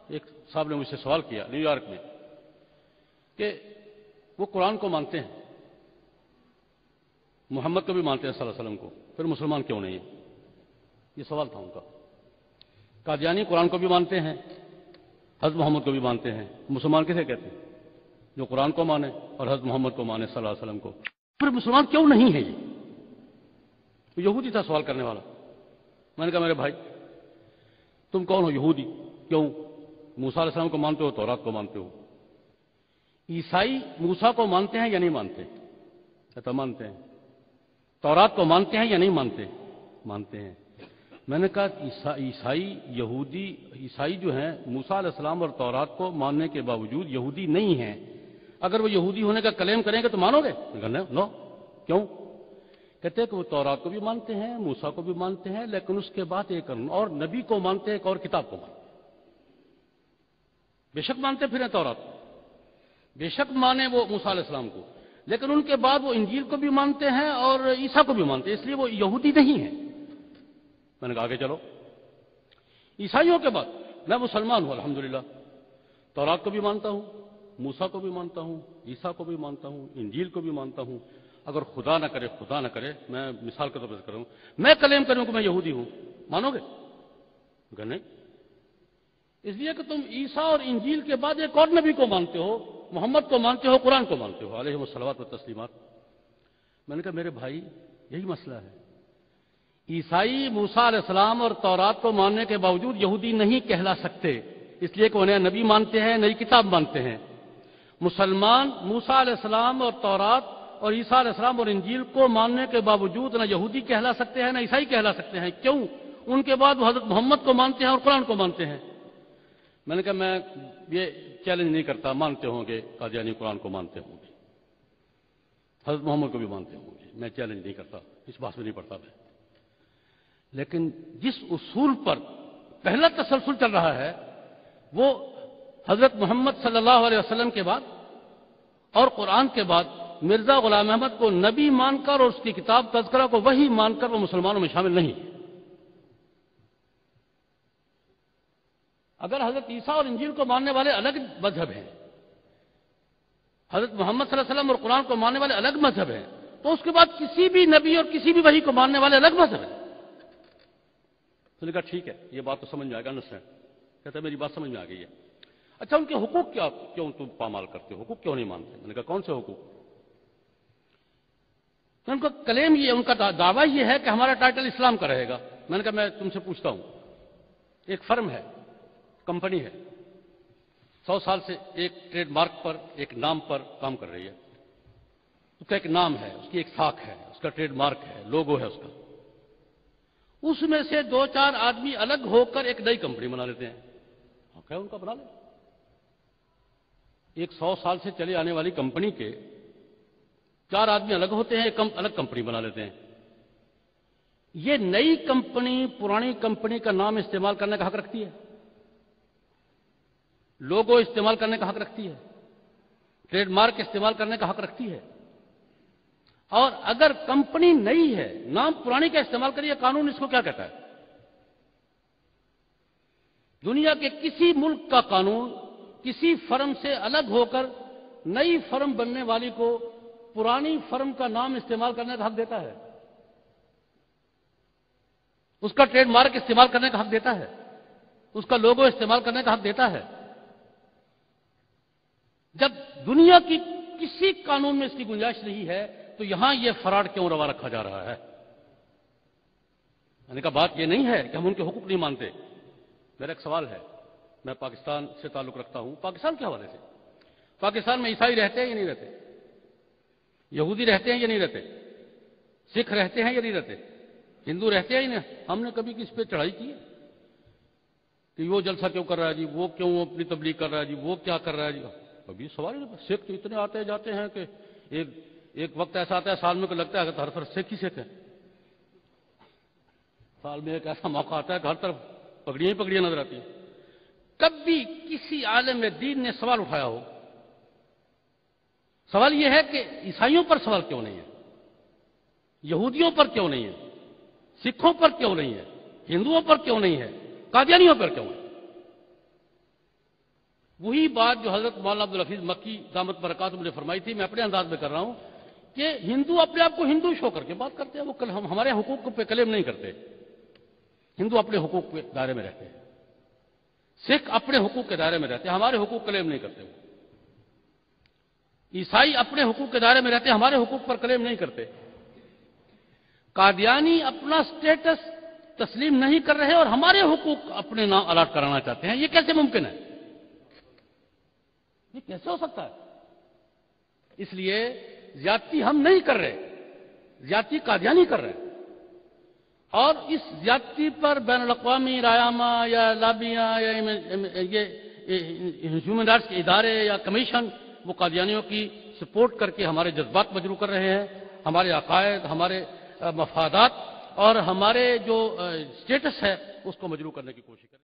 ایک صاحب نے مجھ سے سوال کیا نیو یارک میں کہ وہ قرآن کو مانتے ہیں، محمد کو بھی مانتے ہیں صلی اللہ علیہ وسلم کو، پھر مسلمان کیوں نہیں ہے؟ یہ سوال تھا ان کا۔ قادیانی قرآن کو بھی مانتے ہیں، حضرت محمد کو بھی مانتے ہیں، مسلمان کسے کہتے ہیں؟ جو قرآن کو مانے اور حضرت محمد کو مانے صلی اللہ علیہ وسلم کو، پھر مسلمان کیوں نہیں ہے؟ یہ یہودی تھا سوال کرنے والا۔ میں نے کہا میرے بھائی تم کون ہو یہودی؟ کیوں؟ موسیٰ علیہ السلام کو مانتے ہو، تورات کو مانتے ہو۔ عیسائی موسیٰ کو مانتے ہیں یا نہیں مانتے؟ کہتا مانتے ہیں۔ تورات کو مانتے ہیں یا نہیں مانتے؟ مانتے ہیں۔ میں نے کہا عیسائی یہودی عیسائی جو ہیں موسیٰ علیہ السلام اور تورات کو ماننے کے باوجود یہودی نہیں ہیں، اگر وہ یہودی ہونے کا کلیم کریں گے تو مانو گے؟ نو۔ کیوں؟ کہتے ہیں کہ وہ تورات کو بھی مانتے ہیں، موسیٰ کو بھی مانتے ہیں، لیکن اس کے بعد ایک اور نبی کو مانتے ہیں، ایک اور کتاب کو مانتے ہیں۔ بے شک مانتے پھر ہیں تورات کو، بے شک مانے وہ موسیٰ علیہ السلام کو، لیکن ان کے بعد وہ انجیل کو بھی مانتے ہیں اور عیسیٰ کو بھی مانتے ہیں، اس لیے وہ یہودی نہیں ہیں۔ میں نے کہا آگے چلو۔ عیسائیوں کے بعد میں مسلمان ہوں الحمدللہ، تورات کو بھی مانتا ہوں، موسیٰ کو بھی مانتا ہوں، عیسیٰ کو بھی مانتا ہوں، انجیل کو بھی مانتا ہوں۔ اگر خدا نہ کرے میں مثال کے طور پر کروں، میں کلیم کروں کہ میں یہودی ہوں، مانو گے؟ اگر نہیں، اس لیے کہ تم عیسیٰ اور انجیل کے بعد ایک اور نبی کو مانتے ہو، محمد کو مانتے ہو، قرآن کو مانتے ہو علیہ الصلوات والتسلیمات۔ میں نے کہا میرے بھائی یہی مسئلہ ہے، عیسائی موسیٰ علیہ السلام اور تورات کو ماننے کے باوجود یہودی نہیں کہلا سکتے، اس لیے کہ وہ نیا نبی مانتے ہیں، نئی کتاب مانتے ہیں۔ مسلمان موسیٰ علیہ السلام اور تورات اور عیسیٰ علیہ السلام اور انجیل کو ماننے کے باوجود نہ یہودی کہلا سکتے ہیں نہ عیسائی کہلا سکتے ہیں۔ کیوں؟ ان کے بعد وہ حضرت محمد کو مانتے ہیں اور قرآن کو مانتے ہیں۔ میں نے کہا میں یہ چیلنج نہیں کرتا، مانتے ہوں گے قادیانی قرآن کو مانتے ہوں گے، حضرت محمد کو بھی مانتے ہوں گے، میں چیلنج نہیں کرتا، اس بات میں نہیں پڑتا میں۔ لیکن جس اصول پر پہلا تسلسل چل رہا ہے وہ حضرت محمد صلی اللہ علیہ وسلم کے بعد اور قرآن کے بعد مرزا غلام احمد کو نبی مان کر اور اس کی کتاب تذکرہ کو وہی مان کر وہ مسلمانوں میں شامل نہیں ہے۔ اگر حضرت عیسیٰ اور انجیل کو ماننے والے الگ مذہب ہیں، حضرت محمد صلی اللہ علیہ وسلم اور قرآن کو ماننے والے الگ مذہب ہیں، تو اس کے بعد کسی بھی نبی اور کسی بھی وحی کو ماننے والے الگ مذہب ہیں۔ تو نے کہا ٹھیک ہے یہ بات تو سمجھ میں آئے گا، کہتا ہے میری بات سمجھ میں آ گئی ہے۔ اچھا ان کے حقوق کیوں تم پامال کرتے ہو، حقوق کیوں نہیں مانتے؟ میں نے کہا کون سے حقوق؟ ان کا کلیم یہ، ان کا دعویٰ یہ ہے کہ ہمارا ٹائٹل اسلام کا رہے گا۔ میں نے کہا میں تم سے پوچھتا ہوں، ایک فرم ہے، کمپنی ہے، 100 سال سے ایک ٹریڈ مارک پر، ایک نام پر کام کر رہی ہے، اس کا ایک نام ہے، اس کی ایک ساکھ ہے، اس کا ٹریڈ مارک ہے، لوگو ہے اس کا۔ اس میں سے 2-4 آدمی الگ ہو کر ایک نئی کمپنی بنا لیتے ہیں، کیا ان کا بنا لیں؟ ایک 100 سال سے چلی آنے والی کمپنی کے 4 آدمی الگ ہوتے ہیں، ایک الگ کمپنی بنا لیتے ہیں۔ یہ نئی کمپنی پرانی کمپنی کا نام استعمال کرنے کا حق رکھتی ہے، لوگو استعمال کرنے کا حق رکھتی ہے، ٹریڈ مارک استعمال کرنے کا حق رکھتی ہے۔ اور اگر کمپنی نئی ہے، نام پرانی کا استعمال کریے، قانون اس کو کیا کہتا ہے؟ دنیا کے کسی ملک کا قانون کسی فرم سے الگ ہو کر نئی فرم بننے والی کو پرانی فرم کا نام استعمال کرنے کا حق دیتا ہے، اس کا ٹریڈ مارک استعمال کرنے کا حق دیتا ہے، اس کا لوگو استعمال کرنے کا حق دیتا ہے۔ جب دنیا کی کسی قانون میں اس کی گنجائش نہیں ہے تو یہاں یہ فراڈ کیوں روا رکھا جا رہا ہے؟ میں نے کہا بات یہ نہیں ہے کہ ہم ان کے حقوق نہیں مانتے۔ میرا ایک سوال ہے، میں پاکستان سے تعلق رکھتا ہوں، پاکستان کے حوالے سے، پاکستان میں عیسائی رہتے ہیں یا نہیں رہتے؟ یہودی رہتے ہیں یا نہیں رہتے؟ سکھ رہتے ہیں یا نہیں رہتے؟ ہندو رہتے ہیں یا نہیں؟ ہم نے کبھی کس پہ چڑھائی کی ہے کہ وہ جلسہ کیوں کر رہا ہے جی، وہ کیوں اپنی تبلیغ کر رہا ہے جی، وہ کیا کر رہا ہے جی؟ کبھی سوال نہیں۔ سکھ تو اتنے آتے جاتے ہیں کہ ایک وقت ایسا آتا ہے سال میں کہ لگتا ہے کہ ہر طرف سکھ ہی سکھ ہے، سال میں ایک ایسا موقع آتا ہے کہ ہر طرف پگڑیاں ہی پگڑیاں نظر آتی ہیں۔ کبھی کسی عالم دین نے سوال اٹھایا ہو؟ سوال یہ ہے کہ عیسائیوں پر سوال کیوں نہیں ہے، یہودیوں پر کیوں نہیں ہے، سکھوں پر کیوں نہیں ہے، ہندوؤں پر کیوں نہیں ہے، قادیانیوں پر کیوں ہے؟ وہی بات جو حضرت مولانا عبدالحفیظ مکی دامت برکاتہ نے فرمائی تھی، میں اپنے انداز میں کر رہا ہوں کہ ہندو اپنے آپ کو ہندو شو کر کے بات کرتے ہیں، وہ ہمارے حقوق پہ کلیم نہیں کرتے. ہندو اپنے حقوق کے دائرے میں رہتے ہیں، سکھ اپنے حقوق کے دائرے میں رہتے ہیں، ہمارے حقوق کلیم نہیں کرتے. عیسائی اپنے حقوق کے دائرے میں رہتے ہیں، ہمارے حقوق پر کلیم نہیں کرتے. قادیانی اپنا سٹیٹس تسلیم نہیں کر رہے اور ہمارے حقوق اپنے نام الاٹ کرانا چاہتے ہیں. یہ کیسے ممکن ہے؟ یہ کیسے ہو سکتا ہے؟ اس لیے زیادتی ہم نہیں کر رہے، زیادتی قادیانی کر رہے ہیں. اور اس زیادتی پر بین الاقوامی رایامہ یا لابیاں یا یہ ہیومن رائٹس کے ادارے یا کمیشن وہ قادیانیوں کی سپورٹ کر کے ہمارے جذبات مجروح کر رہے ہیں، ہمارے عقائد، ہمارے مفادات اور ہمارے جو سٹیٹس ہے اس کو مجروح کرنے کی کوشش کریں.